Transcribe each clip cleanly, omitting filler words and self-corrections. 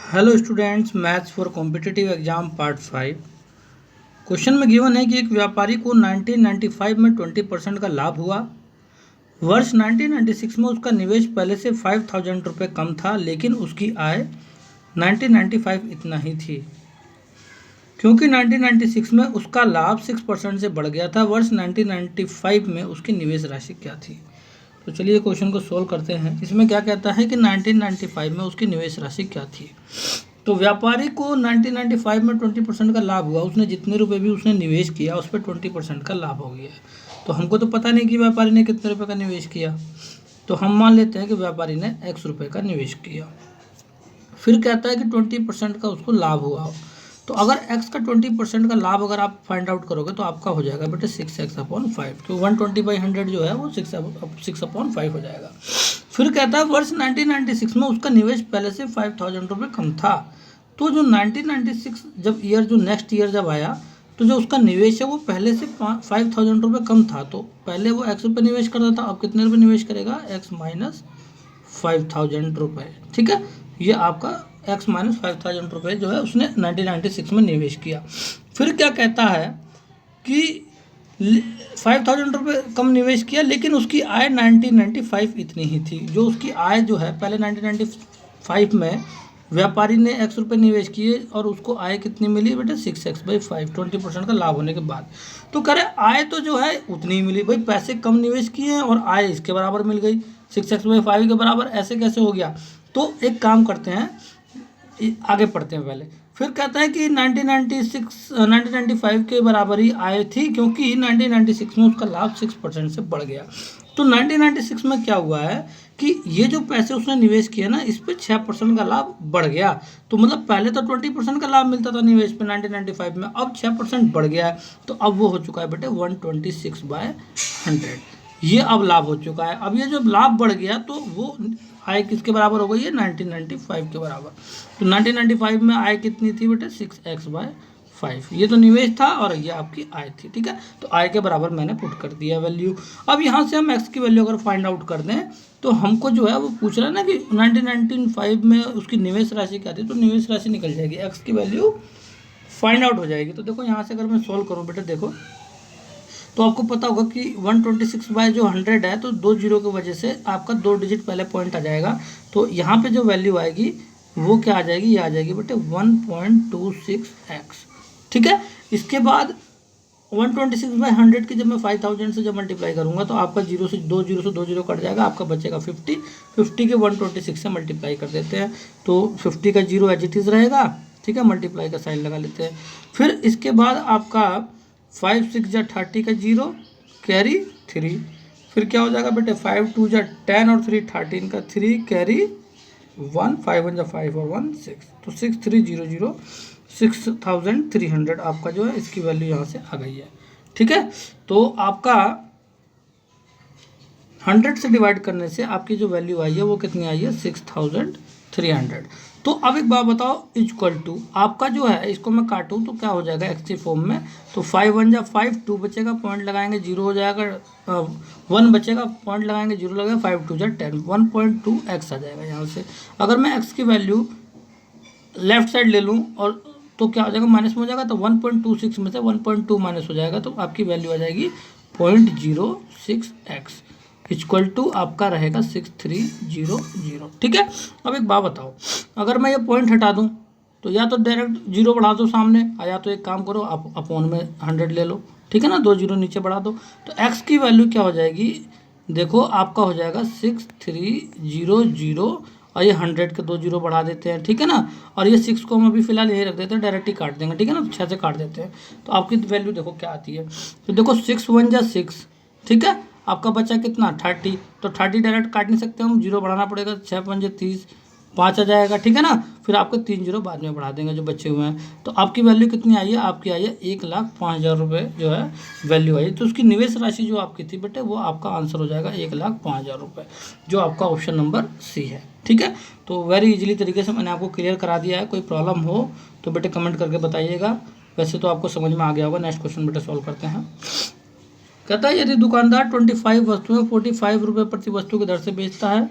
Hello students, maths for competitive exam part 5। Question में given है कि एक व्यापारी को 1995 में 20% का लाभ हुआ। वर्ष 1996 में उसका निवेश पहले से 5000 रुपये कम था, लेकिन उसकी आय 1995 इतना ही थी। क्योंकि 1996 में उसका लाभ 6% से बढ़ गया था, वर्ष 1995 में उसकी निवेश राशि क्या थी। तो चलिए क्वेश्चन को सोल्व करते हैं। इसमें क्या कहता है कि 1995 में उसकी निवेश राशि क्या थी। तो व्यापारी को 1995 में 20% का लाभ हुआ। उसने जितने रुपए भी उसने निवेश किया उस पर 20% का लाभ हो गया। तो हमको तो पता नहीं कि व्यापारी ने कितने रुपए का निवेश किया, तो हम मान लेते हैं कि व्यापारी ने x रुपये का निवेश किया। फिर कहता है कि 20% का उसको लाभ हुआ। तो अगर x का 20% का लाभ अगर आप फाइंड आउट करोगे तो आपका हो जाएगा बेटे 6x/5। तो 120/100 जो है वो 6/5 हो जाएगा। फिर कहता है वर्ष 1996 में उसका निवेश पहले से 5000 रुपये कम था। तो जो 1996 जब ईयर जो नेक्स्ट ईयर जब आया तो जो उसका निवेश है वो पहले से 5000 रुपये कम था। तो पहले वो x रुपये निवेश करता था, अब कितने रुपये निवेश करेगा? x माइनस 5000 रुपये। ठीक है, ये आपका x माइनस 5000 रुपये जो है उसने 1996 में निवेश किया। फिर क्या कहता है कि 5000 रुपये कम निवेश किया, लेकिन उसकी आय 1995 इतनी ही थी। जो उसकी आय जो है पहले 1995 में व्यापारी ने x रुपये निवेश किए और उसको आय कितनी मिली बेटे? 6x/5, 20% का लाभ होने के बाद। तो कह रहे आय तो जो है उतनी ही मिली। भाई पैसे कम निवेश किए हैं और आय इसके बराबर मिल गई, 6x/5 के बराबर। ऐसे कैसे हो गया? तो एक काम करते हैं, आगे पढ़ते हैं पहले। फिर कहता है कि 1995 के बराबर ही आय थी, क्योंकि 1996 में उसका लाभ 6% से बढ़ गया। तो 1996 में क्या हुआ है कि ये जो पैसे उसने निवेश किया ना, इस पे 6% का लाभ बढ़ गया। तो मतलब पहले तो 20% का लाभ मिलता था निवेश पे 1995 में, अब 6% बढ़ गया है। तो अब वो हो चुका है बेटे 126/100। ये अब लाभ हो चुका है। अब ये जो लाभ बढ़ गया तो वो आय किसके बराबर हो गई है? 1995 के बराबर। तो 1995 में आय कितनी थी बेटे? 6x/5। ये तो निवेश था और ये आपकी आय थी। ठीक है, तो आय के बराबर मैंने पुट कर दिया वैल्यू। अब यहाँ से हम x की वैल्यू अगर फाइंड आउट कर दें तो हमको जो है वो पूछ रहा है ना कि 1995 में उसकी निवेश राशि क्या थी। तो निवेश राशि निकल जाएगी, x की वैल्यू फाइंड आउट हो जाएगी। तो देखो यहाँ से अगर मैं सॉल्व करूँ बेटे, देखो तो आपको पता होगा कि 126/100 है, तो 2 जीरो की वजह से आपका 2 डिजिट पहले पॉइंट आ जाएगा। तो यहाँ पे जो वैल्यू आएगी वो क्या आ जाएगी? ये आ जाएगी बेटे 1.26x। ठीक है, इसके बाद 126/100 की जब मैं 5000 से जब मल्टीप्लाई करूँगा तो आपका 0 से 2 जीरो से 2 जीरो कट जाएगा, आपका बचेगा 50। 50 के 126 से मल्टीप्लाई कर देते हैं तो 50 का 0 एज इट इज़ रहेगा। ठीक है, मल्टीप्लाई का साइन लगा लेते हैं। फिर इसके बाद आपका 5 6 जा 30 का 0 कैरी 3। फिर क्या हो जाएगा बेटे? 5 2 जा 10 और 3 13 का 3 कैरी 1, 5 1 जा 5 और 1 6। तो 6300 6300 आपका जो है इसकी वैल्यू यहाँ से आ गई है। ठीक है, तो आपका 100 से डिवाइड करने से आपकी जो वैल्यू आई है वो कितनी आई है? 6300। तो अब एक बात बताओ, इक्वल टू आपका जो है इसको मैं काटूं तो क्या हो जाएगा एक्स के फॉर्म में? तो 5 1 जा 5, 2 बचेगा, पॉइंट लगाएंगे 0 हो जाएगा, 1 बचेगा, पॉइंट लगाएंगे 0 लगेगा, 5 2 जा 10, 1.2x आ जाएगा यहाँ से। अगर मैं x की वैल्यू लेफ्ट साइड ले लूँ और तो क्या हो जाएगा? माइनस में हो जाएगा, तो 1.26 में से 1.2 माइनस हो जाएगा, तो आपकी वैल्यू आ जाएगी 0.06x इक्वल टू आपका रहेगा 6300। ठीक है, अब एक बात बताओ, अगर मैं ये पॉइंट हटा दूं तो या तो डायरेक्ट 0 बढ़ा दो सामने, या तो एक काम करो आप अपॉन में 100 ले लो। ठीक है ना, 2 जीरो नीचे बढ़ा दो तो x की वैल्यू क्या हो जाएगी? देखो आपका हो जाएगा 6300 और ये 100 के 2 जीरो बढ़ा देते हैं। ठीक है ना, और ये 6 को हम अभी फिलहाल यही रख देते हैं, डायरेक्ट ही काट देंगे। ठीक है ना, 6 से काट देते हैं तो आपकी वैल्यू देखो क्या आती है। तो देखो 6 1 जा 6। ठीक है, आपका बचा कितना? 30। तो 30 डायरेक्ट काट नहीं सकते हम, 0 बढ़ाना पड़ेगा, 6 5 30, 5 आ जाएगा। ठीक है ना, फिर आपको 3 जीरो बाद में बढ़ा देंगे जो बचे हुए हैं। तो आपकी वैल्यू कितनी आई है? आपकी आई है 1,05,000 रुपये जो है वैल्यू आई। तो उसकी निवेश राशि जो आपकी थी बेटे वो आपका आंसर हो जाएगा 1,05,000 रुपये, जो आपका ऑप्शन नंबर सी है। ठीक है, तो वेरी इजीली तरीके से मैंने आपको क्लियर करा दिया है। कोई प्रॉब्लम हो तो बेटे कमेंट करके बताइएगा। वैसे तो आपको समझ में आ गया होगा। नेक्स्ट क्वेश्चन बेटे सॉल्व करते हैं। कहता है यदि दुकानदार 25 वस्तुएं 45 रुपये प्रति वस्तु की दर से बेचता है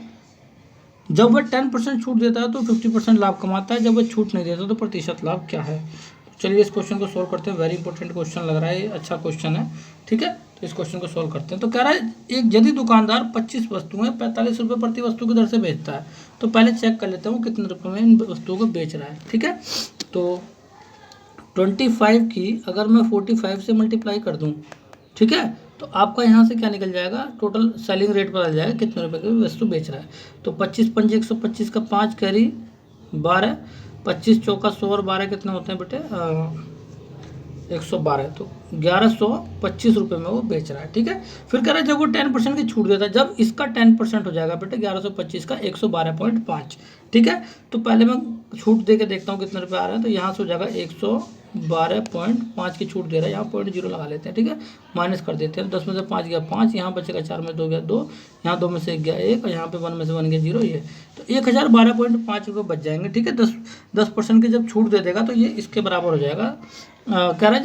जब वह 10% छूट देता है तो 50% लाभ कमाता है, जब वह छूट नहीं देता तो प्रतिशत लाभ क्या है। तो चलिए इस क्वेश्चन को सोल्व करते हैं। वेरी इंपॉर्टेंट क्वेश्चन लग रहा है, ये अच्छा क्वेश्चन है, ठीक है। तो इस क्वेश्चन को सोल्व करते हैं। तो कह रहा है एक यदि दुकानदार 25 वस्तुएं 45 रुपये प्रति वस्तु की दर से बेचता है, तो पहले चेक कर लेते हैं वो कितने रुपये में इन वस्तुओं को बेच रहा है, ठीक है। तो 25 की अगर मैं 45 से मल्टीप्लाई कर दूं, ठीक है, तो आपका यहाँ से क्या निकल जाएगा, टोटल सेलिंग रेट पता चल जाएगा कितने रुपए की वस्तु बेच रहा है। तो 25 पंजे 125 का 5 कैरी 12, 25 चौका 100 और 12 कितने होते हैं बेटे 112, तो 1125 रुपये में वो बेच रहा है, ठीक है। फिर कह रहा है जब वो 10% की छूट देता है, जब इसका 10% हो जाएगा बेटे 1125 का 112.5, ठीक है। तो पहले मैं छूट दे के देखता हूँ कितने रुपये आ रहे हैं। तो यहाँ से हो जाएगा 112.5 की छूट दे रहा है, यहाँ 0.0 लगा लेते हैं, ठीक है, माइनस कर देते हैं। 10 में से 5 गया 5, यहाँ बचेगा 4 में 2 गया 2, यहाँ 2 में से 1 गया 1, और यहाँ पे 1 में से 1 गया 0, ये तो 1012.5 रुपये बच जाएंगे, ठीक है। 10% की जब छूट दे देगा तो ये इसके बराबर हो जाएगा। कह रहा है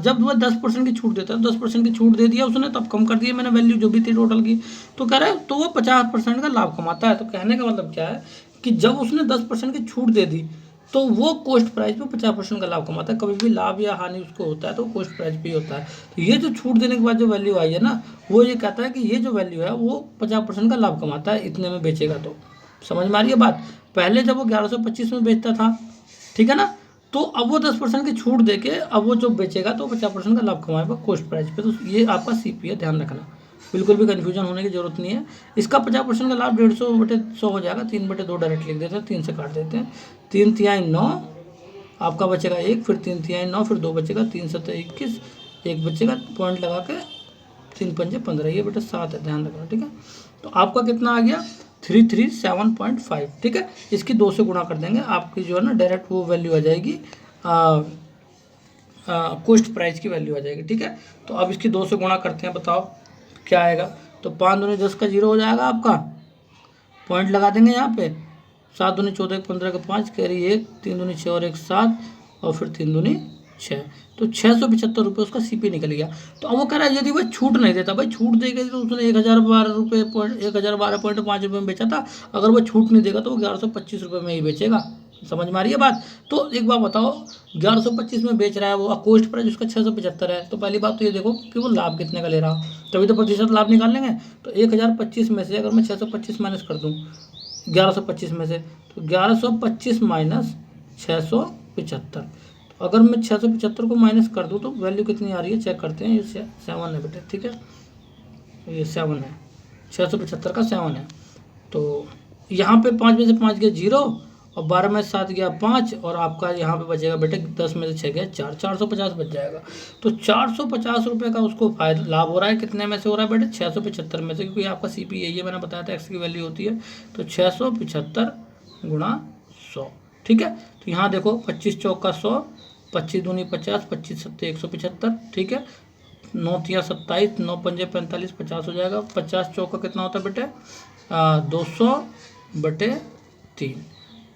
जब वह 10% की छूट देता है, 10% की छूट दे दिया उसने, तब कम कर दिया मैंने वैल्यू जो भी थी टोटल की। तो कह रहा है तो वो 50% का लाभ कमाता है। तो कहने का मतलब क्या है कि जब उसने 10% की छूट दे दी तो वो कॉस्ट प्राइस पे 50% का लाभ कमाता है। कभी भी लाभ या हानि उसको होता है तो कॉस्ट प्राइस पे ही होता है। तो ये जो छूट देने के बाद जो वैल्यू आई है ना, वो ये कहता है कि ये जो वैल्यू है वो 50% का लाभ कमाता है इतने में बेचेगा। तो समझ में आ रही है बात। पहले जब वो 1125 में बेचता था, ठीक है ना, तो अब वो 10% की छूट देके अब वो जो बेचेगा तो 50% का लाभ कमाएगा कॉस्ट प्राइस पे। तो ये आपका सीपी है, ध्यान रखना, बिल्कुल भी कन्फ्यूजन होने की जरूरत नहीं है। इसका 50% का लाभ 150/100 हो जाएगा, 3/2 डायरेक्ट लिख देते हैं, 3 से काट देते हैं, 3 तिहाई 9 आपका बचेगा 1, फिर 3 तिहाई 9, फिर 2 बचेगा, 3 7 21, 1 बचेगा, पॉइंट लगा के 3 पंजे 15, ये बेटा 7 है, ध्यान रखना, ठीक है। तो आपका कितना आ गया 337.5, ठीक है। इसकी 2 से गुणा कर देंगे, आपकी जो है ना डायरेक्ट वो वैल्यू आ जाएगी, कॉस्ट प्राइस की वैल्यू आ जाएगी, ठीक है। तो अब इसकी 2 से गुणा करते हैं, बताओ क्या आएगा। तो 5 दूनी 10 का 0 हो जाएगा आपका, पॉइंट लगा देंगे यहाँ पे, 7 दूनी 14 15 का 5 कैरी 1, 3 दूनी 6 और 1 7, और फिर 3 दूनी 6, तो 675 रुपये उसका सीपी निकल गया। तो अब वो कह रहा है यदि वह छूट नहीं देता, भाई छूट देगा तो उसने 1012 रुपये 1012.5 रुपये में बेचा था, अगर वो छूट नहीं देगा तो वो 1125 रुपये में ही बेचेगा। समझ में आ रही है बात। तो एक बात बताओ, 1125 में बेच रहा है वो, कॉस्ट प्राइस उसका 675 है। तो पहली बात तो ये देखो कि वो लाभ कितने का ले रहा, तभी तो प्रतिशत लाभ निकाल लेंगे। तो 1025 में से अगर मैं 625 माइनस कर दूँ 1125 में से, तो 1125 माइनस 675, तो अगर मैं 675 को माइनस कर दूँ तो वैल्यू कितनी आ रही है चेक करते हैं। ये 7 है बेटे, ठीक है, ये 7 है, 675 का 7 है। तो यहाँ पे 5 में से 5 गया 0, और 12 में से 7 गया 5, और आपका यहाँ पे बचेगा बेटे 10 में से 6 गया 4, 450 बच जाएगा। तो 450 रुपये का उसको फायदा लाभ हो रहा है, कितने में से हो रहा है बेटे 675 में से, क्योंकि आपका सीपी यही है, मैंने बताया था एक्स की वैल्यू होती है। तो 675 गुणा 100, ठीक है। तो यहाँ देखो 25 चौका 100, 25 दूनी 50, 25 सत्ते 175, ठीक है, 9 तिया 27, 9 पंजे 45, 50 हो जाएगा। 50 चौका कितना होता है बेटे 200/3,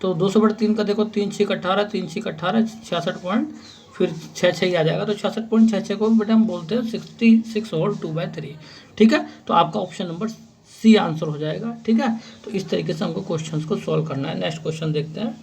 तो 200/3 का देखो 3 6 18, 3 6 18, 66 पॉइंट, फिर 6 ही आ जाएगा। तो 66.66 को बेटा हम बोलते हैं 66 होल 2/3, ठीक है। तो आपका ऑप्शन नंबर सी आंसर हो जाएगा, ठीक है। तो इस तरीके से हमको क्वेश्चंस को सॉल्व करना है। नेक्स्ट क्वेश्चन देखते हैं।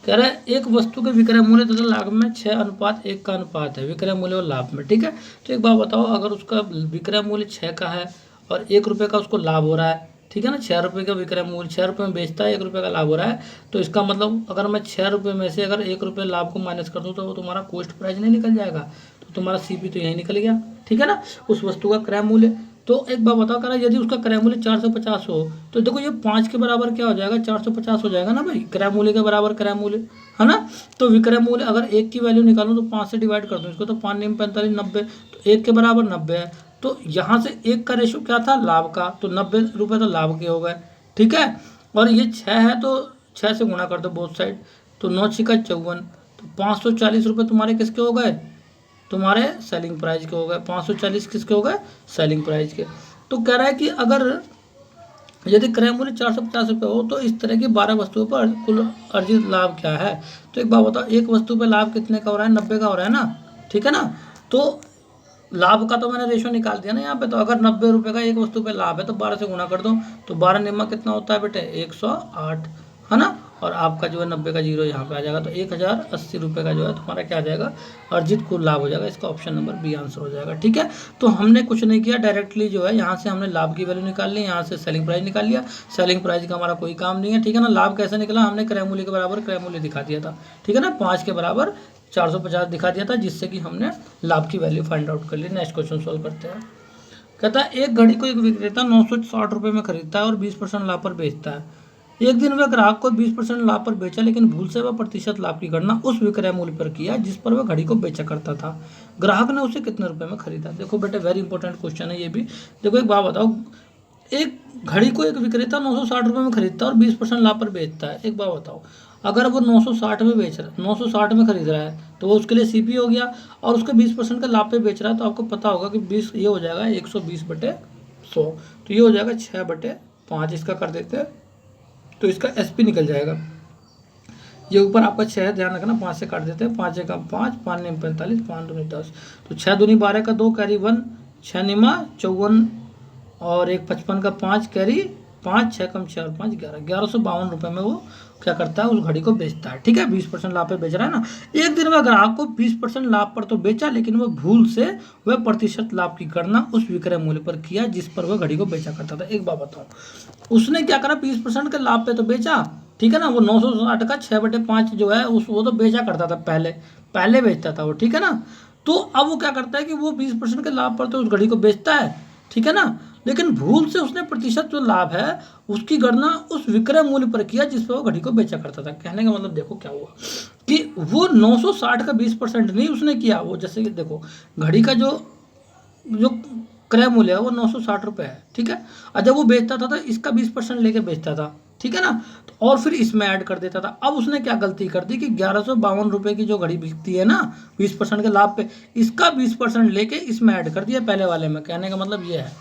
कह रहा है एक वस्तु के विक्रय मूल्य तथा लाभ में 6:1 का अनुपात है, विक्रय मूल्य और लाभ में, ठीक है। तो एक बात बताओ, अगर उसका विक्रय मूल्य 6 का है और 1 रुपये का उसको लाभ हो रहा है, ठीक है ना, 6 रुपये का विक्रय मूल्य, 6 रुपये में बेचता है, 1 रुपये का लाभ हो रहा है, तो इसका मतलब अगर मैं 6 रुपये में से अगर 1 रुपये लाभ को माइनस कर दूँ तो वो तुम्हारा कॉस्ट प्राइस नहीं निकल जाएगा, तो तुम्हारा सीपी तो यही निकल गया, ठीक है ना, उस वस्तु का क्रय मूल्य। तो एक बात बताओ, करा यदि उसका क्रय मूल्य 450 हो, तो देखो ये 5 के बराबर क्या हो जाएगा 450 हो जाएगा ना भाई, क्रय मूल्य के बराबर क्रय मूल्य है ना। तो विक्रय मूल्य अगर 1 की वैल्यू निकालूं तो 5 से डिवाइड कर दूं इसको, तो 5 9 45 90, तो 1 के बराबर 90 है। तो यहाँ से 1 का रेशो क्या था लाभ का, तो 90 रुपये तो लाभ के हो गए, ठीक है। और ये 6 है तो 6 से गुणा कर दो बोथ साइड, तो 9 6 का 54, तो 540 रुपये तुम्हारे किसके हो गए, तुम्हारे सेलिंग प्राइस के हो गए। 540 किसके हो गए, सेलिंग प्राइस के। तो कह रहा है कि अगर यदि क्रय मूल्य 450 रुपये हो तो इस तरह की 12 वस्तुओं पर कुल अर्जित लाभ क्या है। तो एक बात बताओ, एक वस्तु पर लाभ कितने का हो रहा है 90 का हो रहा है ना, ठीक है ना। तो लाभ का तो मैंने रेशो निकाल दिया ना यहाँ पे। तो अगर 90 रुपये का एक वस्तु पे लाभ है तो 12 से गुणा कर दो, तो 12 निम्मा कितना होता है बेटे 108, है ना। और आपका जो है 90 का जीरो यहाँ पे आ जाएगा, तो 1080 रुपये का जो है तुम्हारा क्या आ जाएगा, अर्जित कुल लाभ हो जाएगा। इसका ऑप्शन नंबर बी आंसर हो जाएगा। ठीक है, तो हमने कुछ नहीं किया, डायरेक्टली जो है यहाँ से हमने लाभ की वैल्यू निकाल ली, यहाँ से सेलिंग प्राइस निकाल लिया। सेलिंग प्राइस का हमारा कोई काम नहीं है, ठीक है ना। लाभ कैसे निकला, हमने क्रय मूल्य के बराबर क्रय मूल्य दिखा दिया था, ठीक है ना, 5 के बराबर 450 दिखा दिया था, जिससे कि हमने लाभ की वैल्यू फाइंड आउट कर ली। नेक्स्ट क्वेश्चन सोल्व करते हैं। कहता है एक घड़ी को एक विक्रेता 960 रुपये में खरीदता है और 20% लाभ पर बेचता है। एक दिन वह ग्राहक को 20% लाभ पर बेचा, लेकिन भूल से वह प्रतिशत लाभ की गणना उस विक्रय मूल्य पर किया जिस पर वह घड़ी को बेचा करता था। ग्राहक ने उसे कितने रुपए में खरीदा। देखो बेटे वेरी इंपॉर्टेंट क्वेश्चन है ये भी। देखो एक बात बताओ, एक घड़ी को एक विक्रेता 960 रुपये में खरीदता है और 20% लाभ पर बेचता है। एक बात बताओ, अगर वो 960 में बेच रहा है, 960 में खरीद रहा है, तो वो उसके लिए सीपी हो गया, और उसके 20% का लाभ पे बेच रहा है, तो आपको पता होगा कि 20 ये हो जाएगा 120/100, तो ये हो जाएगा 6/5। इसका कर देते हैं तो इसका एसपी निकल जाएगा। ये ऊपर आपका 6 है, ध्यान रखना, 5 से काट देते हैं, 5 एकम 5, 5 निम 45, 5 दूनी 10, तो 6 दूनी 12 का 2 कैरी 1, 6 निमा 54 और 1 55 का 5 कैरी 5, 6 कम 6 और 5 11, 1152 रुपये में वो क्या करता है, उस घड़ी को बेचता है। ठीक है, 20% लाभ पे बेच रहा है ना। एक दिन वह ग्राहक को 20% लाभ पर तो बेचा, लेकिन वह भूल से वह प्रतिशत लाभ की गणना उस विक्रय मूल्य पर किया जिस पर वह घड़ी को बेचा करता था। एक बात बताऊं, उसने क्या करा, 20% के लाभ पे तो बेचा, ठीक है ना। वो 960 का 6/5 जो है वो तो बेचा करता था, पहले बेचता था वो, ठीक है ना। तो अब वो क्या करता है कि वो 20% के लाभ पर तो उस घड़ी को बेचता है, ठीक है ना, लेकिन भूल से उसने प्रतिशत जो लाभ है उसकी गणना उस विक्रय मूल्य पर किया जिस पर वो घड़ी को बेचा करता था। कहने का मतलब देखो क्या हुआ कि वो 960 का 20% नहीं उसने किया, वो जैसे कि देखो घड़ी का जो जो क्रय मूल्य है वो 960 रुपये है, ठीक है। और जब वो बेचता था तो इसका 20% लेके बेचता था, ठीक है ना, तो और फिर इसमें ऐड कर देता था। अब उसने क्या गलती कर दी कि 1152 रुपये की जो घड़ी बिकती है ना 20% के लाभ पे, इसका 20% लेके इसमें ऐड कर दिया पहले वाले में। कहने का मतलब ये है,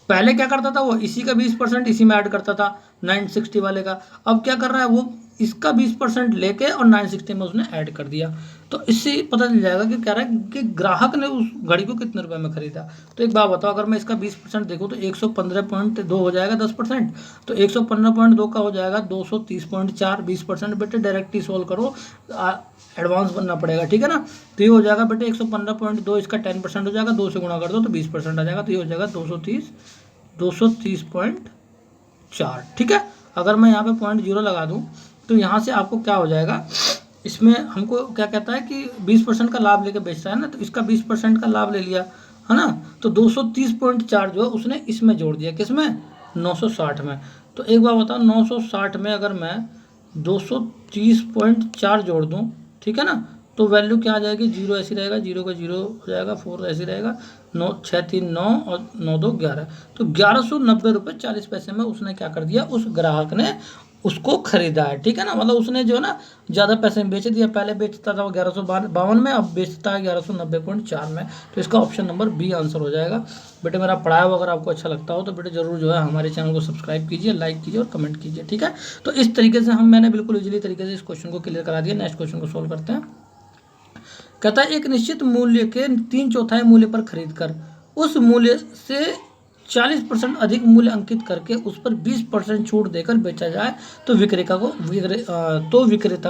पहले क्या करता था वो इसी का 20% इसी में ऐड करता था 960 वाले का, अब क्या कर रहा है वो इसका 20% लेके और 960 में उसने ऐड कर दिया। तो इससे पता चल जाएगा कि कह रहा है कि ग्राहक ने उस घड़ी को कितने रुपए में खरीदा। तो एक बात बताओ, अगर मैं इसका 20% देखूँ तो 115.2 हो जाएगा 10%, तो 115.2 का हो जाएगा 230.4, 20%। बेटे डायरेक्टली सोल्व करो, एडवांस बनना पड़ेगा, ठीक है ना। तो ये हो जाएगा बेटे 115.2, इसका 10% हो जाएगा, 2 से गुणा कर दो तो 20% आ जाएगा, तो ये हो जाएगा 230.4, ठीक है। अगर मैं यहाँ पे 0.0 लगा दूँ तो यहाँ से आपको क्या हो जाएगा, इसमें हमको क्या कहता है कि 20% का लाभ लेके बेच रहा है ना, तो इसका 20% का लाभ ले लिया, है ना, तो 230.4 जो है उसने इसमें जोड़ दिया, किसमें 960 में। तो एक बार बताओ 960 में अगर मैं 230.4 जोड़ दूँ, ठीक है ना, तो वैल्यू क्या आ जाएगी, 0 ऐसी रहेगा, 0 का 0 हो जाएगा, 4 ऐसी रहेगा, 9 6 3 9 और 9 2 11, तो 1190 रुपये 40 पैसे में उसने क्या कर दिया, उस ग्राहक ने उसको खरीदा है, ठीक है ना। मतलब उसने जो है ना ज़्यादा पैसे में बेच दिया, पहले बेचता था वो 1152 में, अब बेचता है 1190.4 में। तो इसका ऑप्शन नंबर बी आंसर हो जाएगा। बेटे मेरा पढ़ाया हुआ अगर आपको अच्छा लगता हो तो बेटे जरूर जो है हमारे चैनल को सब्सक्राइब कीजिए, लाइक कीजिए और कमेंट कीजिए, ठीक है। तो इस तरीके से मैंने बिल्कुल ईजिली तरीके से इस क्वेश्चन को क्लियर करा दिया। नेक्स्ट क्वेश्चन को सोल्व करते हैं। कहता है एक निश्चित मूल्य के 3/4 मूल्य पर खरीद कर उस मूल्य से 40% अधिक मूल्य अंकित करके उस पर 20% छूट देकर बेचा जाए तो विक्रेता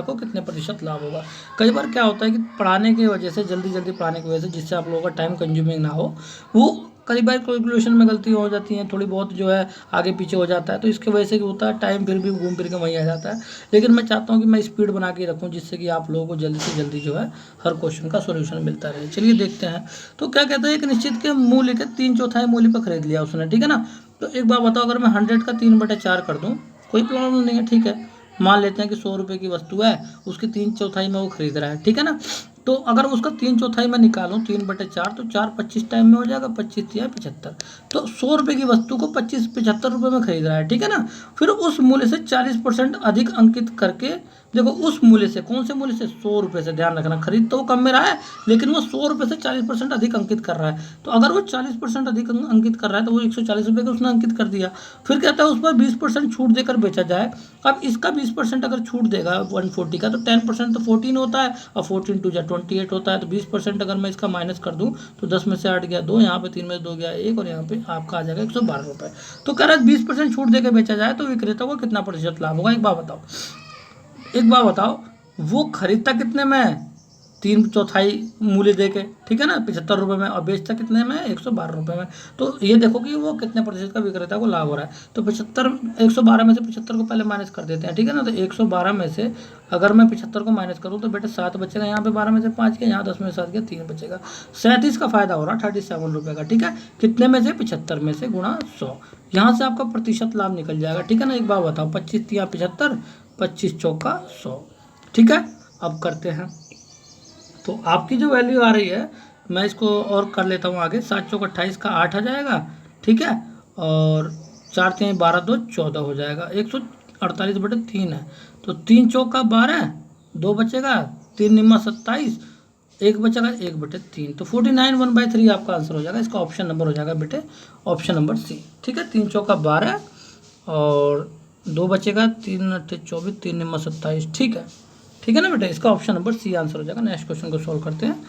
को कितने प्रतिशत लाभ होगा। कई बार क्या होता है कि पढ़ाने की वजह से, जल्दी पढ़ाने की वजह से, जिससे आप लोगों का टाइम कंज्यूमिंग ना हो, वो कई बार कैलकुलेशन में गलती हो जाती है, थोड़ी बहुत जो है आगे पीछे हो जाता है, तो इसके वजह से क्या होता है, टाइम फिर भी घूम फिर के वहीं आ जाता है। लेकिन मैं चाहता हूँ कि मैं स्पीड बना के रखूँ जिससे कि आप लोगों को जल्दी से जल्दी जो है हर क्वेश्चन का सोल्यूशन मिलता रहे। चलिए देखते हैं। तो क्या कहते हैं, एक निश्चित के मूल्य के 3/4 मूल्य पर खरीद लिया उसने, ठीक है ना। तो एक बात बताओ, अगर मैं 100 का 3/4 कर दूँ कोई प्रॉब्लम नहीं है, ठीक है। मान लेते हैं कि 100 रुपये की वस्तु है, उसकी 3/4 में वो खरीद रहा है, ठीक है ना। तो अगर उसका 3/4 में निकालूं 3/4, तो 4 25 टाइम में हो जाएगा, 25 या 75, तो 100 रुपये की वस्तु को 75 रुपये में खरीद रहा है, ठीक है ना। फिर उस मूल्य से 40% अधिक अंकित करके देखो उस मूल्य से, कौन से मूल्य से, 100 रुपये से, ध्यान रखना, खरीद तो वो कम में रहा है लेकिन वो 100 रुपये से 40% अधिक अंकित कर रहा है। तो अगर वो 40% अधिक अंकित कर रहा है तो वो 140 रुपये का उसने अंकित कर दिया। फिर कहता है उस पर 20% छूट देकर बेचा जाए। अब इसका 20% अगर छूट देगा 140 का, तो 10% तो 14 होता है, और 14 टू 28 होता है। तो 20% अगर मैं इसका माइनस कर दूं तो 10 में से 8 गया 2, यहाँ पे 3 में से 2 गया 1, और यहाँ पे आपका आ जाएगा 112 रुपये। तो कह रहा है 20% छूट देकर बेचा जाए तो विक्रेता को कितना प्रतिशत लाभ होगा। एक बात बताओ, वो खरीदता कितने में है, 3/4 मूल्य देके, ठीक है ना, 75 रुपये में, और बेचता कितने में, 112 रुपये में। तो ये देखो कि वो कितने प्रतिशत का विक्रेता को लाभ हो रहा है। तो 112 में से 75 को पहले माइनस कर देते हैं, ठीक है ना। तो 112 में से अगर मैं 75 को माइनस करूँ तो बेटा 7 बचेगा, यहाँ पे 12 में से 5 गया, यहाँ 10 में से 7 गया, 3 बचेगा। 37 का फायदा हो रहा है, 37 रुपये का, ठीक है। कितने में से, 75 में से गुणा 100, यहाँ से आपका प्रतिशत लाभ निकल जाएगा, ठीक है ना। एक बात बताओ, 25 या 75, 25 चौका 100, ठीक है। अब करते हैं, तो आपकी जो वैल्यू आ रही है, मैं इसको और कर लेता हूँ आगे, 7 चौक 28 का 8 आ जाएगा, ठीक है। और 4 3 12 2 14 हो जाएगा, 148/3 है। तो 3 चौका 12, 2 बचेगा, 3 निम्मा 27, 1 बचेगा, 1/3। तो 49 1/3 आपका आंसर हो जाएगा। इसका ऑप्शन नंबर हो जाएगा बेटे ऑप्शन नंबर सी, ठीक है। 3 चौका 12 और 2 बचेगा, 3 8 24, 3 निम्मा 27, ठीक है ना बेटा। इसका ऑप्शन नंबर सी आंसर हो जाएगा। नेक्स्ट क्वेश्चन को सॉल्व करते हैं।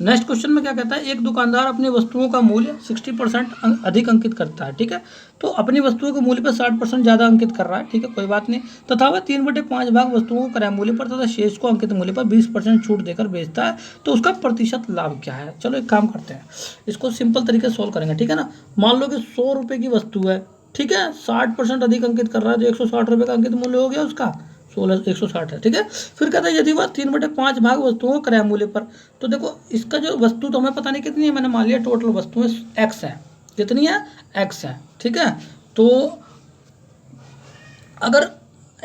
नेक्स्ट क्वेश्चन में क्या कहता है, एक दुकानदार अपनी वस्तुओं का मूल्य 60% अधिक अंकित करता है, ठीक है। तो अपनी वस्तुओं के मूल्य पर 60% ज़्यादा अंकित कर रहा है, ठीक है, कोई बात नहीं। तथा वह 3/5 भाग वस्तुओं को क्रय मूल्य पर तथा शेष को अंकित मूल्य पर 20% छूट देकर बेचता है। तो उसका प्रतिशत लाभ क्या है। चलो एक काम करते हैं, इसको सिंपल तरीके से सॉल्व करेंगे, ठीक है ना। मान लो कि 100 रुपये की वस्तु है, ठीक है, 60% अधिक अंकित कर रहा है, तो 160 रुपये का अंकित मूल्य हो गया उसका, 160 है, ठीक है। फिर कहता है यदि वह 3/5 भाग वस्तुओं को क्रय मूल्य पर, तो देखो इसका जो वस्तु तो हमें पता नहीं कितनी है, मैंने मान लिया टोटल वस्तुएं x है, कितनी है, x है, ठीक है। तो अगर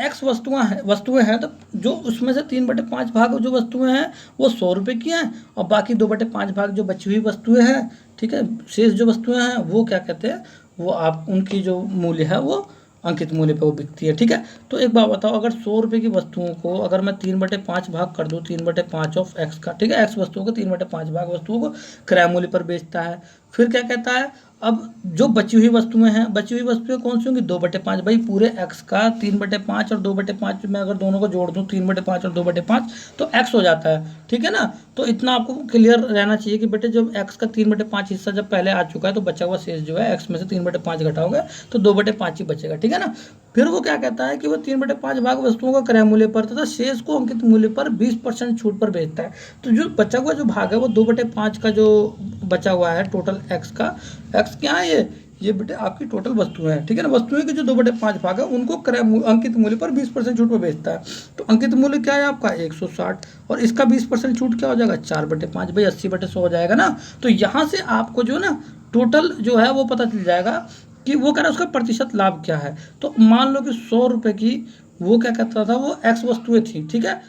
x वस्तुएं हैं तो जो उसमें से 3/5 भाग जो वस्तुएं हैं वो 100 रुपये की हैं, और बाकी 2/5 भाग जो बची हुई वस्तुएं हैं, ठीक है, शेष जो वस्तुएं हैं वो क्या कहते हैं, वो आप उनकी जो मूल्य है वो अंकित मूल्य पे वो बिकती है, ठीक है। तो एक बात बताओ, अगर 100 रुपये की वस्तुओं को अगर मैं 3/5 भाग कर दूँ, 3/5 ऑफ x का, ठीक है, x वस्तुओं को 3/5 भाग वस्तुओं को क्रय मूल्य पर बेचता है। फिर क्या कहता है, अब जो बची हुई वस्तुएं हैं, बची हुई वस्तुएं कौन सी होंगी, 2/5, भाई पूरे x का 3/5 और 2/5 में अगर दोनों को जोड़ दूं, 3/5 और 2/5 तो x हो जाता है, ठीक है ना। तो इतना आपको क्लियर रहना चाहिए कि बेटे जब x का 3/5 हिस्सा जब पहले आ चुका है तो बचा हुआ शेष जो है x में से 3/5 घटाओगे तो 2/5 ही बचेगा, ठीक है ना। फिर वो क्या कहता है कि वो 3/5 भाग वस्तुओं का क्रय मूल्य पर तथा शेष को अंकित मूल्य पर 20% छूट पर बेचता है। तो जो बचा हुआ जो भाग है वो 2/5 का जो बचा हुआ है टोटल x का, x क्या है, ये बेटे आपकी टोटल वस्तुएं हैं, ठीक है ना। वस्तुएं के जो 2/5 भाग है उनको क्रय अंकित मूल्य पर 20% छूट पर बेचता है। तो अंकित मूल्य क्या है आपका 160, और इसका 20% छूट क्या हो जाएगा 4/5, भाई 80/100 हो जाएगा ना। तो यहाँ से आपको जो ना टोटल जो है वो पता चल जाएगा कि वो कह रहा है उसका प्रतिशत लाभ क्या है। तो मान लो कि 100 रुपये की वो क्या कहता था, वो x वस्तुएं थी, ठीक है।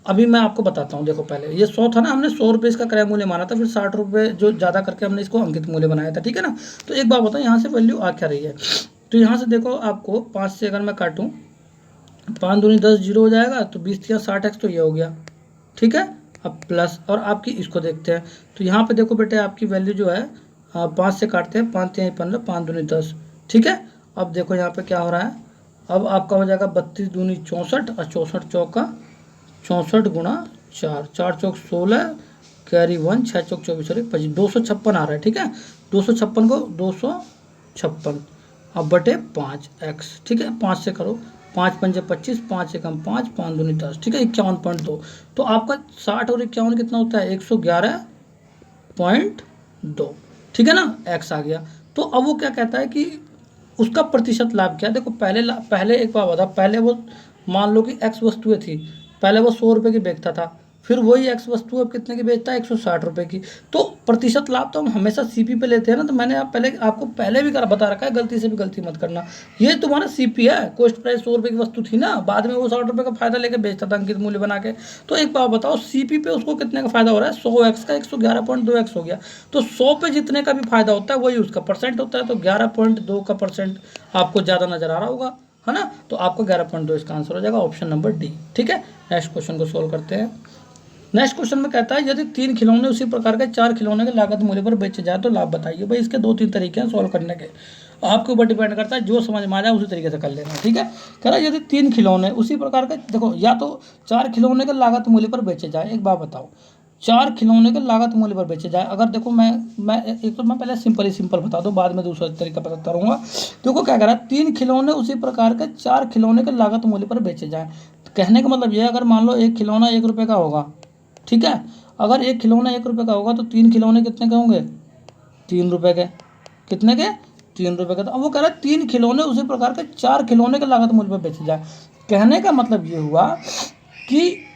अभी मैं आपको बताता हूँ, देखो पहले ये 100 था ना, हमने 100 रुपये इसका क्रय मूल्य माना था, फिर 60 रुपये जो ज़्यादा करके हमने इसको अंकित मूल्य बनाया था, ठीक है ना। तो एक बात बताओ यहाँ से वैल्यू आ क्या रही है। तो यहाँ से देखो आपको 5 से अगर मैं काटूँ, 5 दूनी 10, 0 हो जाएगा, तो 20 या 60x तो ये हो गया, ठीक है। अब प्लस, और आपकी इसको देखते हैं, तो यहाँ पर देखो बेटे आपकी वैल्यू जो है 5 से काटते हैं, 5 3 15, 5 दूनी 10, ठीक है। अब देखो यहाँ पर क्या हो रहा है, अब आपका हो जाएगा 32 दूनी 64, और 64 चौका 64 गुणा 4, 4 चौक 16, कैरी 1, 6 चौक 24 और 25, 256 आ रहा है, ठीक है। 256 को 256 अब बटे 5x, ठीक है। 5 से करो, 5 पंजे 25, 5 से कम 5, 5 दूनी 10, ठीक है, 51.2। तो आपका 60 और 51 कितना होता है 111.2, ठीक है ना, x आ गया। तो अब वो क्या कहता है कि उसका प्रतिशत लाभ क्या है। देखो पहले एक बात बता, पहले वो मान लो कि x वस्तुएं थी, पहले वो 100 रुपये की बेचता था, फिर वही x वस्तु अब कितने की बेचता है 160 रुपये की। तो प्रतिशत लाभ तो हम हमेशा सीपी पे लेते हैं ना। तो मैंने आपको पहले भी बता रखा है, गलती से भी गलती मत करना। ये तुम्हारा सीपी है, कॉस्ट प्राइस 100 रुपये की वस्तु थी ना, बाद में वो 60 रुपये का फायदा लेके बेचता था अंकित मूल्य बना के। तो एक बात बताओ, सीपी पे उसको कितने का फायदा हो रहा है 100x का 111.2x हो गया। तो 100 पे जितने का भी फायदा होता है वही उसका परसेंट होता है। तो 11.2 का परसेंट आपको ज़्यादा नजर आ रहा होगा, है ना। तो आपको 11.2 इसका आंसर हो जाएगा, ऑप्शन नंबर डी। ठीक है, नेक्स्ट क्वेश्चन को सोल्व करते हैं। नेक्स्ट क्वेश्चन में कहता है यदि 3 खिलौने उसी प्रकार के 4 खिलौने के लागत मूल्य पर बेचे जाए तो लाभ बताइए। भाई इसके 2-3 तरीके हैं सॉल्व करने के, आपके ऊपर डिपेंड करता है, जो समझ में आ जाए उसी तरीके से कर लेना। ठीक है, कह रहा है यदि 3 खिलौने उसी प्रकार के, देखो या तो 4 खिलौने के लागत मूल्य पर बेचे जाए, एक बात बताओ, 4 खिलौने के लागत मूल्य पर बेचे जाए। अगर देखो मैं एक तो मैं पहले सिंपल बता दूं, बाद में दूसरा तरीका बताता रहूँगा। देखो क्या कह रहा है, 3 खिलौने उसी प्रकार के 4 खिलौने के लागत मूल्य पर बेचे जाए। कहने का मतलब ये है, अगर मान लो एक खिलौना 1 रुपये का होगा, ठीक है, अगर एक खिलौना 1 रुपये का होगा तो 3 खिलौने कितने के होंगे, 3 रुपये के। कितने के, 3 रुपये के। तो अब वो कह रहा है 3 खिलौने उसी प्रकार के 4 खिलौने के लागत मूल्य पर बेचे जाए। कहने का मतलब ये हुआ कि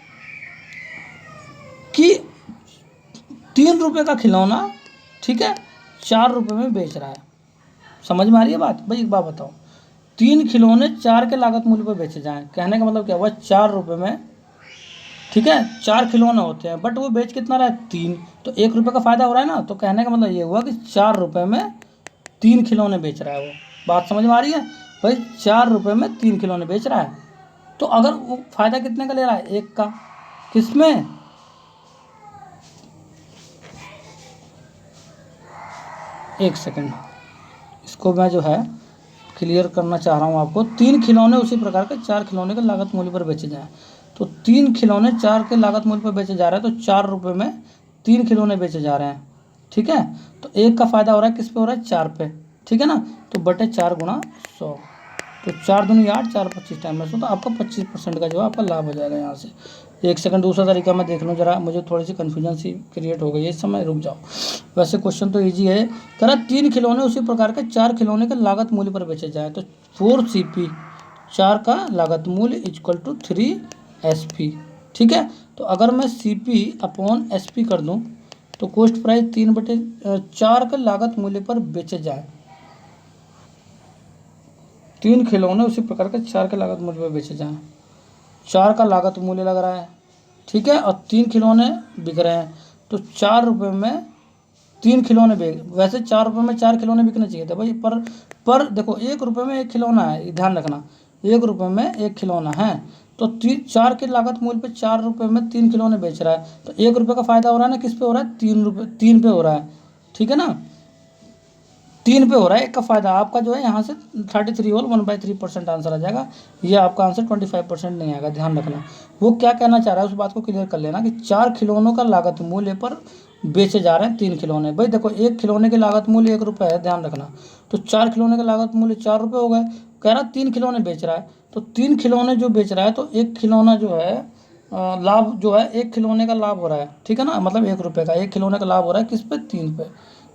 3 रुपये का खिलौना, ठीक है, 4 रुपये में बेच रहा है। समझ में आ रही है बात। भाई एक बात बताओ, 3 खिलौने 4 के लागत मूल्य पर बेचे जाएं, कहने का मतलब क्या हुआ, 4 रुपये में, ठीक है, 4 खिलौने होते हैं, बट वो बेच कितना रहा है, 3, तो 1 रुपये का फायदा हो रहा है ना। तो कहने का मतलब ये हुआ कि 4 रुपये में 3 खिलौने बेच रहा है वो। बात समझ में आ रही है भाई, 4 रुपये में 3 खिलौने बेच रहा है। तो अगर वो फायदा कितने का ले रहा है, 1 का। किसमें, एक सेकंड, इसको मैं जो है क्लियर करना चाह रहा हूँ आपको। 3 खिलौने उसी प्रकार के 4 खिलौने के लागत मूल्य पर बेचे जाएं, तो 3 खिलौने 4 के लागत मूल्य पर बेचे जा रहे हैं, तो 4 रुपये में 3 खिलौने बेचे जा रहे हैं। ठीक है, तो 1 का फायदा हो रहा है, किस पे हो रहा है, 4 पे। ठीक है ना, तो बटे 4 गुणा 100, तो 4 दूनी 8, 4 25 टाइम में 100, तो आपका 25% का जो है आपका लाभ हो जाएगा यहाँ से। एक सेकंड, दूसरा तरीका मैं देख लूँ जरा, मुझे थोड़ी सी कन्फ्यूजन सी क्रिएट हो गई है इस समय, रुक जाओ। वैसे क्वेश्चन तो ईजी है। कह रहा 3 खिलौने उसी प्रकार के 4 खिलौने के लागत मूल्य पर बेचे जाए, तो 4 CP, 4 का लागत मूल्य इक्वल टू 3 SP। ठीक है, तो अगर मैं CP अपॉन SP कर दूँ तो कॉस्ट प्राइस 3/4 के लागत मूल्य पर बेचे जाए। 3 खिलौने उसी प्रकार के 4 के लागत मूल्य पर बेचे जाएं, 4 का लागत मूल्य लग रहा है, ठीक है, और 3 खिलौने बिक रहे हैं, तो 4 रुपये में 3 खिलौने बिक, वैसे 4 रुपये में 4 खिलौने बिकने चाहिए थे भाई, पर देखो 1 रुपये में 1 खिलौना है, ध्यान रखना, 1 रुपये में 1 खिलौना है, तो 4 के लागत मूल्य पे 4 रुपये में 3 खिलौने बेच रहा है, तो 1 रुपये का फायदा हो रहा है ना, किस पे हो रहा है, 3 पे हो रहा है। ठीक है ना, 3 पे हो रहा है, 1 का फायदा आपका जो है यहाँ से 33 होल 1/3% आंसर आ जाएगा। ये आपका आंसर 25% नहीं आएगा, ध्यान रखना। वो क्या कहना चाह रहा है उस बात को क्लियर कर लेना कि 4 खिलौनों का लागत मूल्य पर बेचे जा रहे हैं 3 खिलौने। भाई देखो 1 खिलौने की लागत मूल्य 1 रुपये है, ध्यान रखना, तो 4 खिलौने का लागत मूल्य 4 रुपये हो गए। कह रहा 3 खिलौने बेच रहा है, तो 3 खिलौने जो बेच रहा है, तो 1 खिलौना जो है लाभ जो है, 1 खिलौने का लाभ हो रहा है, ठीक है ना, मतलब 1 रुपये का 1 खिलौने का लाभ हो रहा है, किस पे, 3 पे,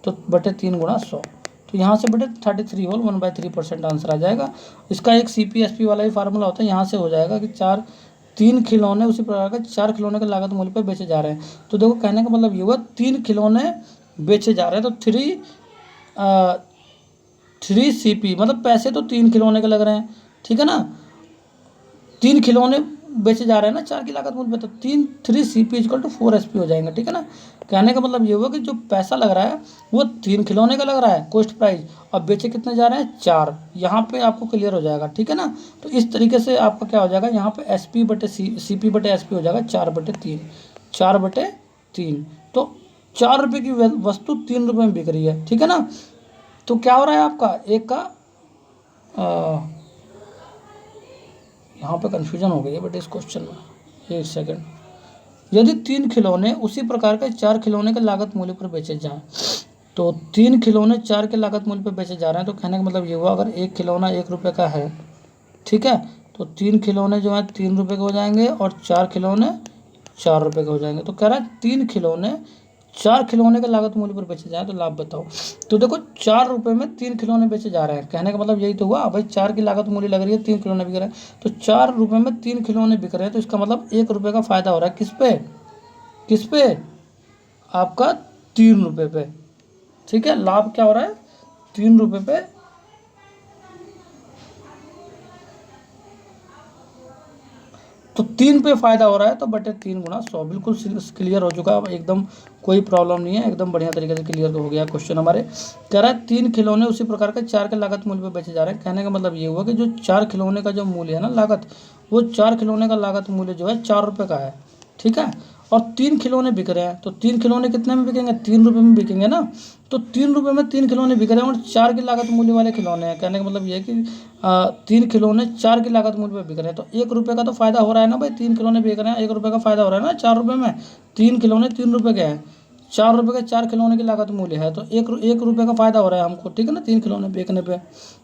तो बटे 3 गुणा 100, तो यहाँ से बटे 33 होल 1/3% आंसर आ जाएगा। इसका एक CP SP वाला ही फार्मूला होता है, यहाँ से हो जाएगा कि 3 खिलौने उसी प्रकार के 4 खिलौने के लागत मूल्य पे बेचे जा रहे हैं। तो देखो कहने का मतलब ये हुआ 3 खिलौने बेचे जा रहे हैं, तो 3 CP मतलब पैसे तो 3 खिलौने के लग रहे हैं, ठीक है ना, 3 खिलौने बेचे जा रहे हैं ना 4 की लागत मूल्य पे, तो 3 CP इक्वल टू 4 SP हो जाएंगे। ठीक है ना, कहने का मतलब ये हुआ कि जो पैसा लग रहा है वो 3 खिलौने का लग रहा है कॉस्ट प्राइस, और बेचे कितने जा रहे हैं, 4। यहाँ पे आपको क्लियर हो जाएगा, ठीक है ना। तो इस तरीके से आपका क्या हो जाएगा, यहाँ पे CP बटे SP हो जाएगा 4/3, 4/3, तो 4 रुपये की वस्तु 3 रुपये में बिक रही है, ठीक है ना। तो क्या हो रहा है आपका एक का यहाँ पे कन्फ्यूजन हो गई है बट इस क्वेश्चन में, एक सेकंड, यदि 3 खिलौने उसी प्रकार के 4 खिलौने के लागत मूल्य पर बेचे जाएं, तो 3 खिलौने 4 के लागत मूल्य पर बेचे जा रहे हैं, तो कहने का मतलब ये हुआ अगर 1 खिलौना 1 रुपये का है, ठीक है, तो 3 खिलौने जो है 3 रुपये के हो जाएंगे और 4 खिलौने 4 रुपये के हो जाएंगे। तो कह रहा है 3 खिलौने 4 खिलौने के लागत मूल्य पर बेचे जाए तो लाभ बताओ। तो देखो 4 रुपये में 3 खिलौने बेचे जा रहे हैं, कहने का मतलब यही तो हुआ भाई, 4 की लागत मूल्य लग रही है, 3 खिलौने बिक रहे हैं, तो 4 रुपये में 3 खिलौने बिक रहे हैं, तो इसका मतलब 1 रुपये का फायदा हो रहा है, किस पे आपका 3 रुपये पे, ठीक है, लाभ क्या हो रहा है 3 रुपये पे। तो 3 पे फ़ायदा हो रहा है तो बटे 3 गुणा 100। बिल्कुल क्लियर हो चुका है एकदम, कोई प्रॉब्लम नहीं है, एकदम बढ़िया तरीके से क्लियर हो गया क्वेश्चन हमारे। कह रहा है 3 खिलौने उसी प्रकार के 4 के लागत मूल्य पे बेचे जा रहे हैं। कहने का मतलब ये हुआ कि जो 4 खिलौने का जो मूल्य है ना लागत, वो 4 खिलौने का लागत मूल्य जो है 4 रुपये का है, ठीक है। और 3 खिलौने बिक रहे हैं, तो 3 खिलौने कितने में बिकेंगे, 3 रुपये में बिकेंगे ना। तो 3 रुपये में 3 खिलौने बिक रहे हैं और 4 की लागत मूल्य वाले खिलौने हैं। कहने का मतलब ये है कि 3 खिलौने 4 की लागत मूल्य पे बिक रहे हैं, तो 1 रुपये का तो फायदा हो रहा है ना भाई। 3 खिलौने बिक रहे हैं, 1 रुपये का फायदा हो रहा है ना 4 रुपये में। 3 खिलौने 3 रुपये के हैं, 4 रुपये के 4 खिलौने की लागत मूल्य है, तो 1 रुपये का फायदा हो रहा है हमको, ठीक है ना, 3 खिलौने बेचने पे।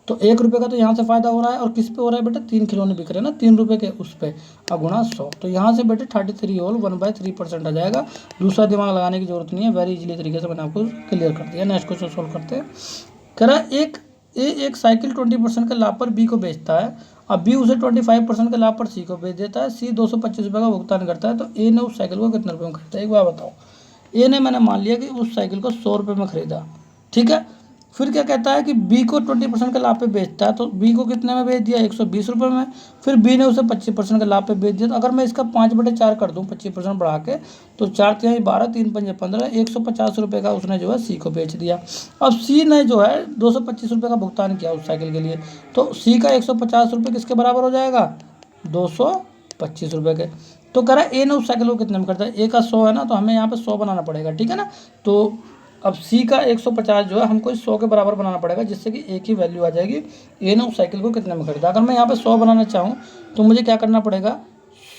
तो 1 रुपये का तो यहाँ से फायदा हो रहा है, और किस पे हो रहा है बेटा, 3 खिलौने बिक रहे हैं ना 3 रुपये के, उस पे गुणा 100। तो यहाँ से बेटे 33 होल 1/3% आ जाएगा। दूसरा दिमाग लगाने की जरूरत नहीं है, वेरी इजीली तरीके से मैंने आपको क्लियर कर दिया। नेक्स्ट क्वेश्चन सोल्व करते हैं। कह रहा है एक साइकिल 20% के लाभ पर बी को बेचता है, अब बी उसे 25% के लाभ पर सी को बेच देता है। सी 225 रुपये का भुगतान करता है, तो ए ने उस साइकिल को कितने रुपये में खरीदा है, एक बार बताओ। ए ने मैंने मान लिया कि उस साइकिल को 100 रुपये में खरीदा, ठीक है। फिर क्या कहता है कि बी को 20% के लाभ पे बेचता है, तो बी को कितने में बेच दिया, 120 रुपये में। फिर बी ने उसे 25% के लाभ पे बेच दिया। तो अगर मैं इसका 5/4 कर दूं 25% बढ़ा के, तो 4 तिहाई 12, 3 पंजे 15, 150 रुपये का उसने जो है सी को बेच दिया। अब सी ने जो है 225 रुपये का भुगतान किया उस साइकिल के लिए, तो सी का 150 रुपये किसके बराबर हो जाएगा, 225 रुपये के। तो कह रहा है ए ने उस साइकिल को कितने में खरीदा, ए का 100 है ना, तो हमें यहाँ पे 100 बनाना पड़ेगा, ठीक है ना। तो अब सी का 150 जो है हमको 100 के बराबर बनाना पड़ेगा, जिससे कि ए की वैल्यू आ जाएगी। ए ने उस साइकिल को कितने में खरीदा। अगर मैं यहाँ पे 100 बनाना चाहूँ तो मुझे क्या करना पड़ेगा,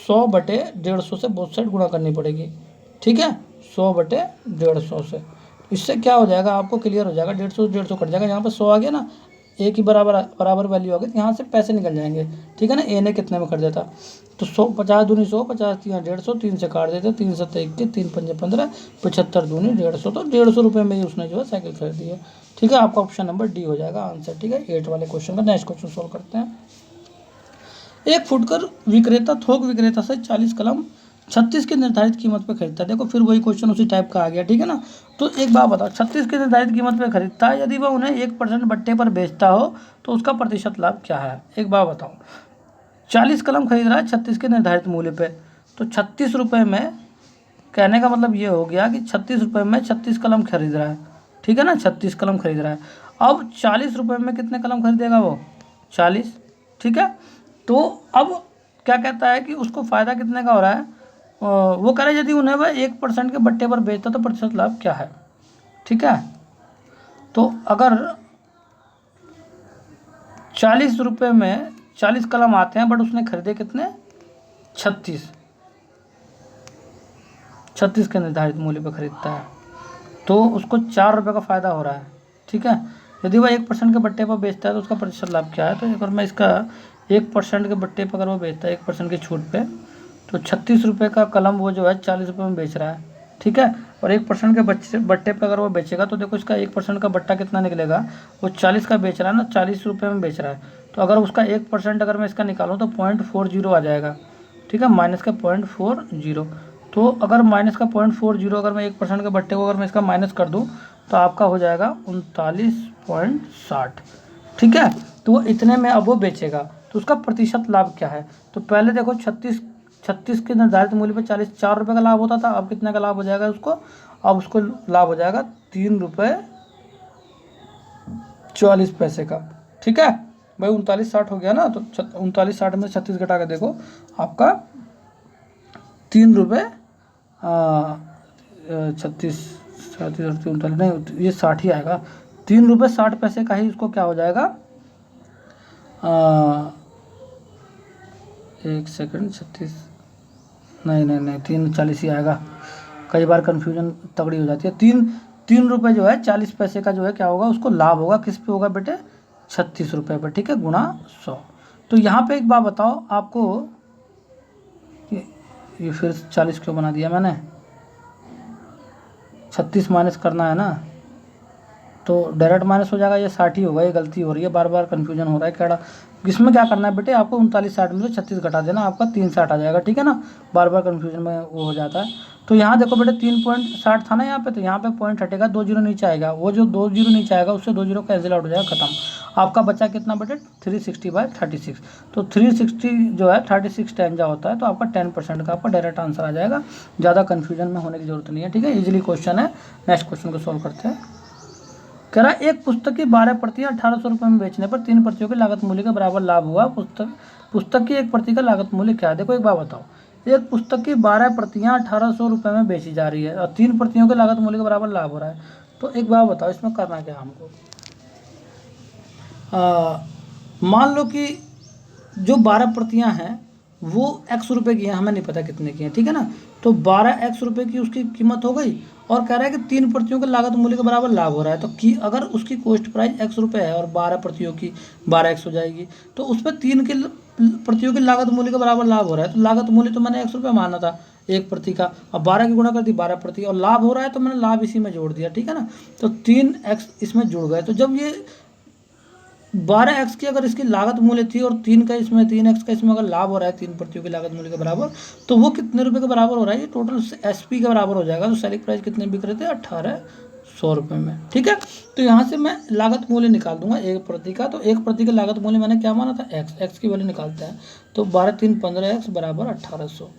100/150 से बोथ साइड गुणा करनी पड़ेगी, ठीक है, 100/150 से। इससे क्या हो जाएगा, आपको क्लियर हो जाएगा, 150 कट जाएगा, यहाँ पे 100 आ गया ना, ए की बराबर वैल्यू आ गई, तो यहाँ से पैसे निकल जाएंगे, ठीक है ना। ए ने कितने में कर देता, तो 100, 50 दूनी 100, 50 तिया 150, 3 से काट देते, 3 7 21, 3 पंजे 15, 75 दूनी 150, तो 150 रुपये में ही उसने जो है साइकिल खरीदी है, ठीक है। आपका ऑप्शन नंबर डी हो जाएगा आंसर, ठीक है, 8 वाले क्वेश्चन का। नेक्स्ट क्वेश्चन सोल्व करते हैं। एक फुटकर विक्रेता थोक विक्रेता से 40 कलम 36 की निर्धारित कीमत पे खरीदता है। देखो फिर वही क्वेश्चन उसी टाइप का आ गया, ठीक है ना। तो एक बात बताओ, 36 की निर्धारित कीमत पे खरीदता है, यदि वह उन्हें 1% बट्टे पर बेचता हो तो उसका प्रतिशत लाभ क्या है, एक बात बताओ। 40 कलम खरीद रहा है 36 के निर्धारित मूल्य पे, तो 36 रुपये में, कहने का मतलब ये हो गया कि 36 रुपये में 36 कलम खरीद रहा है, ठीक है ना, 36 कलम खरीद रहा है। अब 40 रुपये में कितने कलम खरीदेगा वो, 40, ठीक है। तो अब क्या कहता है कि उसको फ़ायदा कितने का हो रहा है, वो कह रहे यदि उन्हें वह 1% के बट्टे पर बेचता तो प्रतिशत लाभ क्या है, ठीक है। तो अगर 40 रुपये में 40 कलम आते हैं, बट उसने खरीदे कितने, 36 के निर्धारित मूल्य पर खरीदता है, तो उसको 4 रुपये का फ़ायदा हो रहा है, ठीक है। यदि वह 1% के बट्टे पर बेचता है तो उसका प्रतिशत लाभ क्या है, तो अगर मैं इसका 1% के बट्टे पर अगर वो बेचता है 1% की छूट पे, तो 36 रुपये का कलम वो जो है 40 रुपये में बेच रहा है, ठीक है। और 1% के बट्टे पे अगर वो बेचेगा तो देखो इसका 1% का बट्टा कितना निकलेगा, वो 40 का बेच रहा है ना, 40 रुपये में बेच रहा है, तो अगर उसका 1% अगर मैं इसका निकालूँ तो 0.40 आ जाएगा, ठीक है, माइनस का 0.40। तो अगर माइनस का 0.40 अगर मैं 1% के बट्टे को अगर मैं इसका माइनस कर दूँ तो आपका हो जाएगा 39.60, ठीक है। तो वो इतने में अब वो बेचेगा, तो उसका प्रतिशत लाभ क्या है। तो पहले देखो 36 के निर्धारित मूल्य पर 4 रुपये का लाभ होता था, अब कितने का लाभ हो जाएगा उसको, अब उसको लाभ हो जाएगा 3 रुपये 44 पैसे का, ठीक है भाई। 39.60 हो गया ना, तो 39.60 में 36 घटा के देखो आपका 3 रुपये 36 37 39 नहीं, ये 60 ही आएगा, 3 रुपये 60 पैसे का ही उसको क्या हो जाएगा, एक सेकंड, 36 नहीं 3.40 ही आएगा, कई बार कन्फ्यूजन तगड़ी हो जाती है। 3 रुपये जो है 40 पैसे का जो है क्या होगा, उसको लाभ होगा, किस पे होगा बेटे, 36 रुपये पर, ठीक है, गुणा 100। तो यहाँ पे एक बात बताओ आपको, ये फिर 40 क्यों बना दिया मैंने, 36 माइनस करना है ना, तो डायरेक्ट माइनस हो जाएगा, ये 60 ही होगा, ये गलती हो रही है, बार बार कन्फ्यूजन हो रहा है क्या। इसमें क्या करना है बेटे, आपको 39.60 में से 36 घटा देना, आपका 360 आ जाएगा, ठीक है ना, बार बार कन्फ्यूजन में वो हो जाता है। तो यहाँ देखो बेटे 3.60 था ना यहाँ पे, तो यहाँ पे पॉइंट हटेगा, 2 जीरो नीचे आएगा, वो जो 2 जीरो नीचे आएगा उससे 2 जीरो कैंसिल आउट हो जाएगा, खत्म। आपका बचा कितना बेटे 360/36। तो 360 जो है 36 टेंजा होता है, तो आपका 10% का आपका डायरेक्ट आंसर आ जाएगा। ज़्यादा कन्फ्यूजन में होने की जरूरत नहीं है, ठीक है, इजीली क्वेश्चन है। नेक्स्ट क्वेश्चन को सॉल्व करते हैं। कह रहा है एक पुस्तक की 12 प्रतियाँ 1800 रुपये में बेचने पर 3 प्रतियों के लागत मूल्य के बराबर लाभ हुआ। पुस्तक की एक प्रति का लागत मूल्य क्या है? देखो एक बात बताओ, एक पुस्तक की 12 प्रतियाँ 1800 रुपये में बेची जा रही है और 3 प्रतियों के लागत मूल्य के बराबर लाभ हो रहा है। तो एक बात बताओ इसमें करना क्या हमको। मान लो कि जो 12 प्रतियाँ हैं वो x रुपये की हैं, हमें नहीं पता कितने की हैं, ठीक है ना। तो 12x रुपये की उसकी कीमत हो गई और कह रहा है कि 3 प्रतियों के लागत मूल्य के बराबर लाभ हो रहा है। तो कि अगर उसकी कॉस्ट प्राइस x रुपये है और 12 प्रतियों की 12x हो जाएगी, तो उस पर 3 के प्रतियों के लागत मूल्य के बराबर लाभ हो रहा है। तो लागत मूल्य तो मैंने x रुपये माना था एक प्रति का, अब 12 की गुणा कर दी 12 प्रति, और लाभ हो रहा है तो मैंने लाभ इसी में जोड़ दिया, ठीक है ना। तो 3x इसमें जुड़ गए। तो जब ये 12x की अगर इसकी लागत मूल्य थी और 3x का इसमें अगर लाभ हो रहा है 3 प्रतियों की लागत मूल्य के बराबर, तो वो कितने रुपए के बराबर हो रहा है? ये टोटल SP के बराबर हो जाएगा। तो सेलिंग प्राइस कितने बिक रहे थे? 1800 रुपये में, ठीक है। तो यहाँ से मैं लागत मूल्य निकाल दूंगा एक प्रति का। तो एक प्रति का लागत मूल्य मैंने क्या माना था? x की वैल्यू निकालते हैं। तो 12 3 15x बराबर 1800,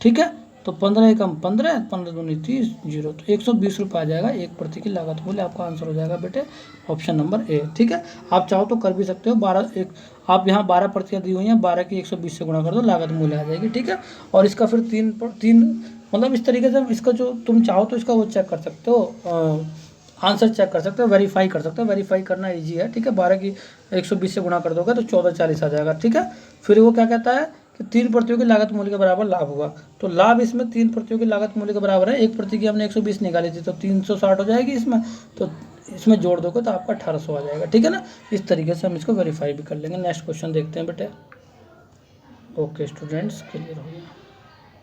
ठीक है। तो 15 एकम 15, 15 दूनी 30, 0, तो 120 रुपये आ जाएगा एक प्रति की लागत मूल्य। आपका आंसर हो जाएगा बेटे ऑप्शन नंबर ए, ठीक है। आप चाहो तो कर भी सकते हो, 12 आप यहाँ 12 प्रतियाँ दी हुई हैं, 12 की 120 से गुणा कर दो, लागत मूल्य आ जाएगी, ठीक है। और इसका फिर तीन मतलब इस तरीके से इसका जो तुम चाहो तो इसका वो चेक कर सकते हो, आंसर चेक कर सकते हो, वेरीफाई कर सकते हो। वेरीफाई करना इजी है, ठीक है। 12 की 120 से गुणा कर दोगे तो 1440 आ जाएगा, ठीक है। फिर वो क्या कहता है कि 3 प्रतियों की लागत मूल्य के बराबर लाभ हुआ। तो लाभ इसमें 3 प्रतियों की लागत मूल्य के बराबर है। एक प्रति की हमने 120 निकाली थी, तो 360 हो जाएगी इसमें, तो इसमें जोड़ दोगे तो आपका 1800 आ जाएगा, ठीक है ना। इस तरीके से हम इसको वेरीफाई भी कर लेंगे। नेक्स्ट क्वेश्चन देखते हैं बेटे। ओके स्टूडेंट्स, क्लियर हो गया।